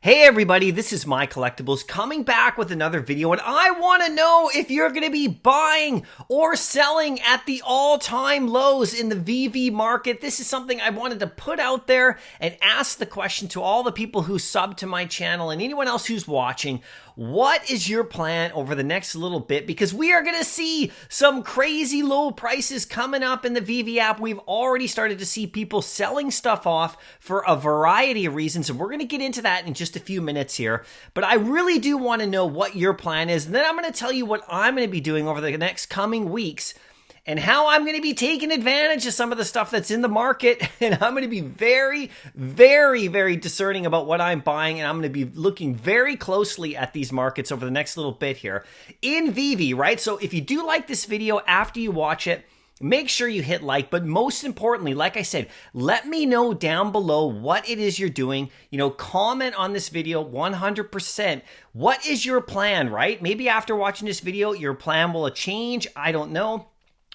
Hey everybody, this is MyCollectables coming back with another video, and I want to know if you're going to be buying or selling at the all-time lows in the Veve market. This is something I wanted to put out there and ask the question to all the people who sub to my channel and anyone else who's watching. What is your plan over the next little bit? Because we are going to see some crazy low prices coming up in the Veve app. We've already started to see people selling stuff off for a variety of reasons, and we're going to get into that in just a few minutes here. But I really do want to know what your plan is, and then I'm going to tell you what I'm going to be doing over the next coming weeks and how I'm going to be taking advantage of some of the stuff that's in the market. And I'm going to be very, very, very discerning about what I'm buying. And I'm going to be looking very closely at these markets over the next little bit here in Veve, right? So if you do like this video after you watch it, make sure you hit like, but most importantly, like I said, let me know down below what it is you're doing. Comment on this video 100%. What is your plan, right? Maybe after watching this video, your plan will change. I don't know.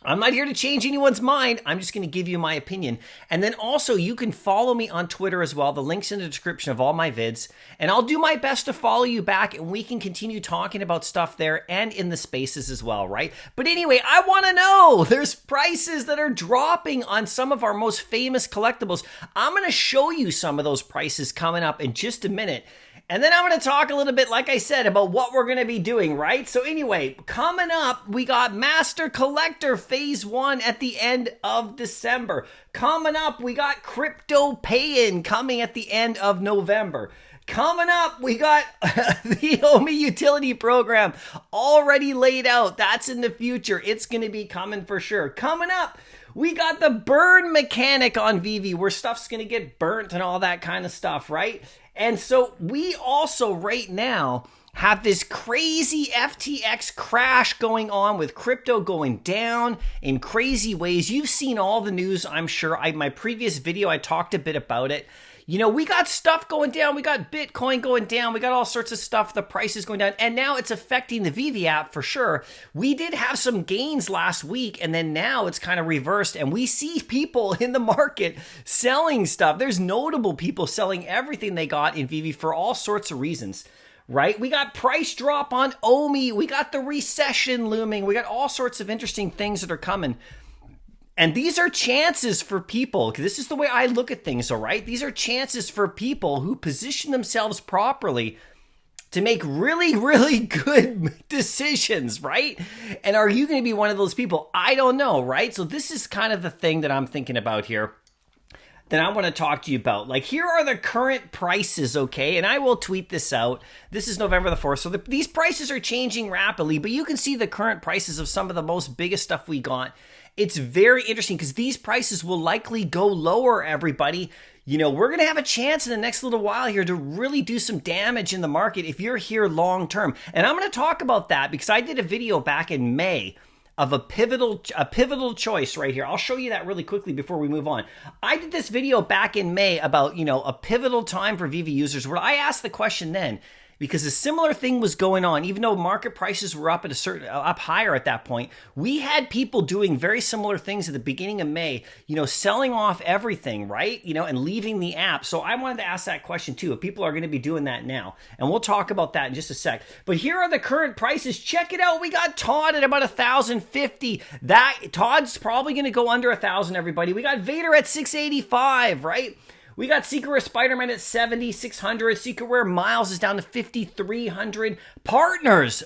I'm not here to change anyone's mind. I'm just going to give you my opinion. And then also you can follow me on Twitter as well. The link's in the description of all my vids. And I'll do my best to follow you back and we can continue talking about stuff there and in the spaces as well, right? But anyway, I want to know, there's prices that are dropping on some of our most famous collectibles. I'm going to show you some of those prices coming up in just a minute. And then I'm going to talk a little bit, like I said, about what we're going to be doing, right? So anyway, coming up, we got Master Collector Phase 1 at the end of December. Coming up, we got Crypto Pay-In coming at the end of November. Coming up, we got the OMI Utility Program already laid out. That's in the future. It's going to be coming for sure. Coming up, we got the burn mechanic on Veve where stuff's going to get burnt and all that kind of stuff, right? And so we also right now have this crazy FTX crash going on with crypto going down in crazy ways. You've seen all the news, I'm sure. My previous video, I talked a bit about it. We got stuff going down. We got Bitcoin going down. We got all sorts of stuff. The price is going down. And now it's affecting the Veve app for sure. We did have some gains last week, and then now it's kind of reversed. And we see people in the market selling stuff. There's notable people selling everything they got in Veve for all sorts of reasons, right? We got price drop on OMI. We got the recession looming. We got all sorts of interesting things that are coming. And these are chances for people, because this is the way I look at things, all right? These are chances for people who position themselves properly to make really, really good decisions, right? And are you going to be one of those people? I don't know, right? So this is kind of the thing that I'm thinking about here that I want to talk to you about. Like, here are the current prices, okay? And I will tweet this out. This is November the 4th. So these prices are changing rapidly, but you can see the current prices of some of the most biggest stuff we got. It's very interesting because these prices will likely go lower, everybody. We're going to have a chance in the next little while here to really do some damage in the market if you're here long term. And I'm going to talk about that because I did a video back in May of a pivotal choice right here. I'll show you that really quickly before we move on. I did this video back in May about, a pivotal time for Veve users where I asked the question then, because a similar thing was going on. Even though market prices were up up higher at that point, we had people doing very similar things at the beginning of May, selling off everything, right? And leaving the app. So I wanted to ask that question too, if people are going to be doing that now. And we'll talk about that in just a sec. But here are the current prices. Check it out. We got Todd at about 1,050. Todd's probably going to go under 1,000, everybody. We got Vader at 685, right? We got Secret Rare Spider-Man at 7,600. Secret Rare Miles is down to 5,300. Partners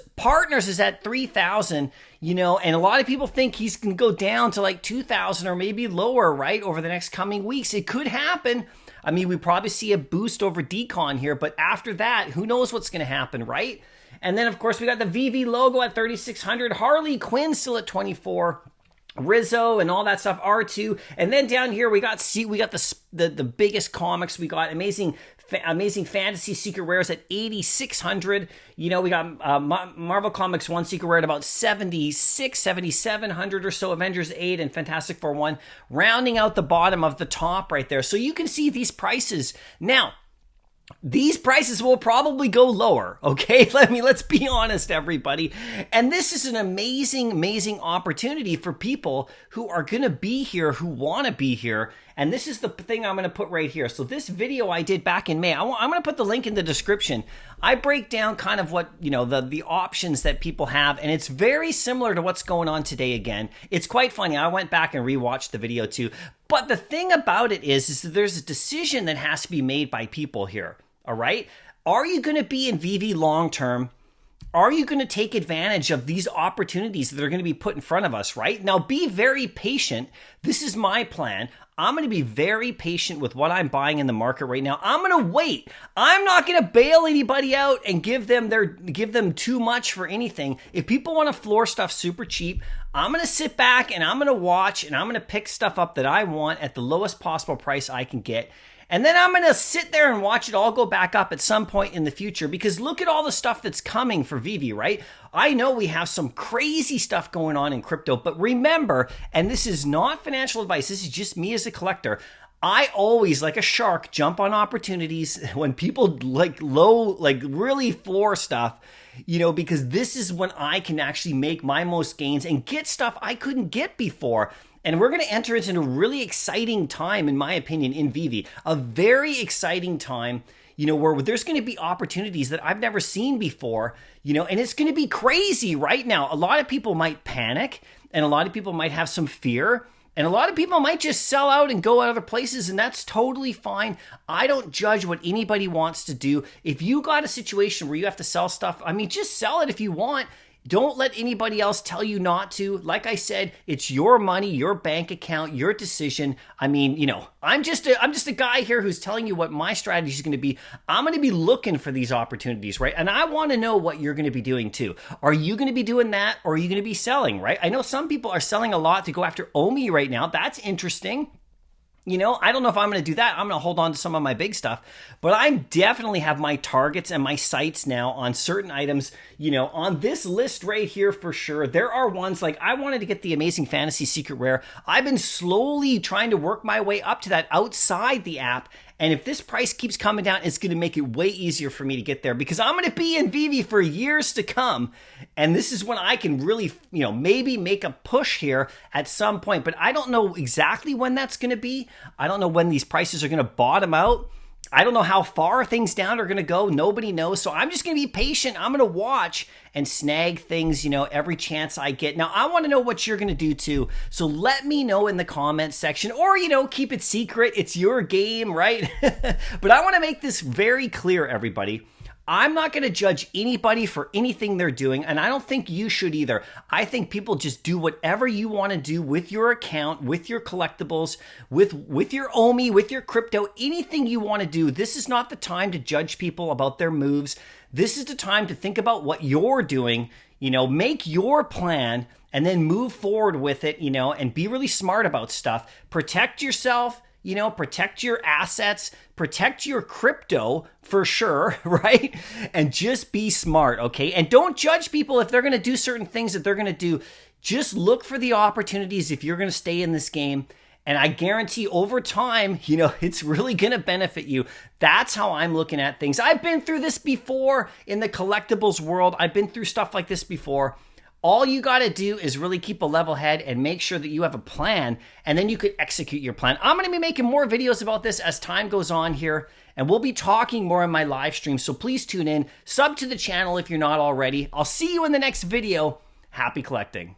is at 3,000, and a lot of people think he's going to go down to like 2,000 or maybe lower, right, over the next coming weeks. It could happen. I mean, we probably see a boost over Decon here, but after that, who knows what's going to happen, right? And then, of course, we got the Veve logo at 3,600. Harley Quinn still at 24. Rizzo and all that stuff, R2, and then down here we got the biggest comics. We got amazing fantasy secret rares at 8,600. We got Marvel Comics 1 secret rare at about 7,700 or so. Avengers 8 and Fantastic Four 1 rounding out the bottom of the top right there. So you can see these prices now. these prices will probably go lower, okay? Let's be honest, everybody. And this is an amazing, amazing opportunity for people who are gonna be here, who wanna be here. And this is the thing I'm gonna put right here. So this video I did back in May, I'm gonna put the link in the description. I break down kind of what, the options that people have, and it's very similar to what's going on today again. It's quite funny. I went back and rewatched the video too. But the thing about it is that there's a decision that has to be made by people here. All right. Are you going to be in Veve long term? Are you going to take advantage of these opportunities that are going to be put in front of us, right? Now, be very patient. This is my plan. I'm going to be very patient with what I'm buying in the market right now. I'm going to wait. I'm not going to bail anybody out and give them too much for anything. If people want to floor stuff super cheap, I'm going to sit back and I'm going to watch and I'm going to pick stuff up that I want at the lowest possible price I can get. And then I'm going to sit there and watch it all go back up at some point in the future, because look at all the stuff that's coming for Veve, right? I know we have some crazy stuff going on in crypto, but remember, and this is not financial advice, this is just me as a collector, I always, like a shark, jump on opportunities when people really floor stuff, because this is when I can actually make my most gains and get stuff I couldn't get before. And we're going to enter into a really exciting time, in my opinion, in Veve. A very exciting time, where there's going to be opportunities that I've never seen before, and it's going to be crazy right now. A lot of people might panic, and a lot of people might have some fear, and a lot of people might just sell out and go other places, and that's totally fine. I don't judge what anybody wants to do. If you got a situation where you have to sell stuff, just sell it if you want. Don't let anybody else tell you not to. Like I said, it's your money, your bank account, your decision. I'm just a guy here who's telling you what my strategy is going to be. I'm going to be looking for these opportunities, right? And I want to know what you're going to be doing too. Are you going to be doing that, or are you going to be selling, right? I know some people are selling a lot to go after OMI right now. That's interesting. I don't know if I'm going to do that. I'm going to hold on to some of my big stuff, but I definitely have my targets and my sights now on certain items, on this list right here for sure. There are ones like I wanted to get the Amazing Fantasy Secret Rare. I've been slowly trying to work my way up to that outside the app. And if this price keeps coming down, it's going to make it way easier for me to get there, because I'm going to be in Veve for years to come. And this is when I can really, maybe make a push here at some point. But I don't know exactly when that's going to be. I don't know when these prices are going to bottom out. I don't know how far things down are going to go. Nobody knows. So I'm just going to be patient. I'm going to watch and snag things, every chance I get. Now, I want to know what you're going to do too. So let me know in the comments section, or, keep it secret. It's your game, right? But I want to make this very clear, everybody. I'm not going to judge anybody for anything they're doing, and I don't think you should either. I think people just do whatever you want to do with your account, with your collectibles, with your OMI, with your crypto, anything you want to do. This is not the time to judge people about their moves. This is the time to think about what you're doing, make your plan, and then move forward with it, and be really smart about stuff. Protect yourself. Protect your assets, protect your crypto for sure, right? And just be smart, okay? And don't judge people if they're going to do certain things that they're going to do. Just look for the opportunities if you're going to stay in this game. And I guarantee over time, it's really going to benefit you. That's how I'm looking at things. I've been through this before in the collectibles world. I've been through stuff like this before. All you got to do is really keep a level head and make sure that you have a plan, and then you could execute your plan. I'm going to be making more videos about this as time goes on here, and we'll be talking more in my live stream. So please tune in, sub to the channel if you're not already. I'll see you in the next video. Happy collecting.